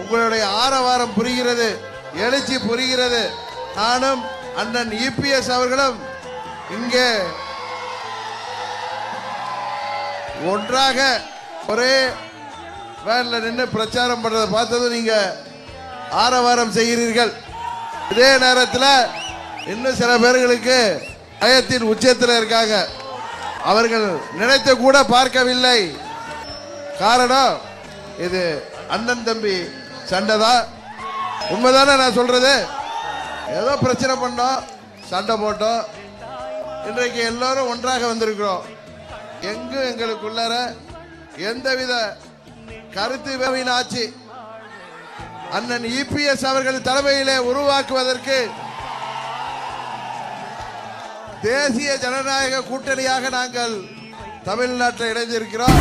உங்களுடைய ஆரவாரம் புரிகிறது, எழுச்சி புரிகிறது. நானும் அண்ணன் இபிஎஸ் அவர்களும் இங்கே ஒன்றாக ஒரே வேன்ல நின்று பிரச்சாரம் பண்றதை பார்த்தது நீங்க ஆரவாரம் செய்கிறீர்கள். இதே நேரத்தில் இன்னும் சில பேர்களுக்கு பயத்தின் உச்சத்தில் இருக்காங்க. அவர்கள் நினைத்து கூட பார்க்கவில்லை. காரணம் இது அண்ணன் தம்பி சண்டைதான். உண்மைதானே நான் சொல்றது? ஏதோ பிரச்சனை பண்ணோம், சண்டை போட்டோம். இன்றைக்கு எல்லாரும் ஒன்றாக வந்திருக்கிறோம். எங்கும் எங்களுக்குள்ளார எந்தவித கருத்து வேவின் ஆட்சி அண்ணன் இபிஎஸ் அவர்கள் தலைமையிலே உருவாக்குவதற்கு தேசிய ஜனநாயக கூட்டணியாக நாங்கள் தமிழ்நாட்டில் இணைந்திருக்கிறோம்.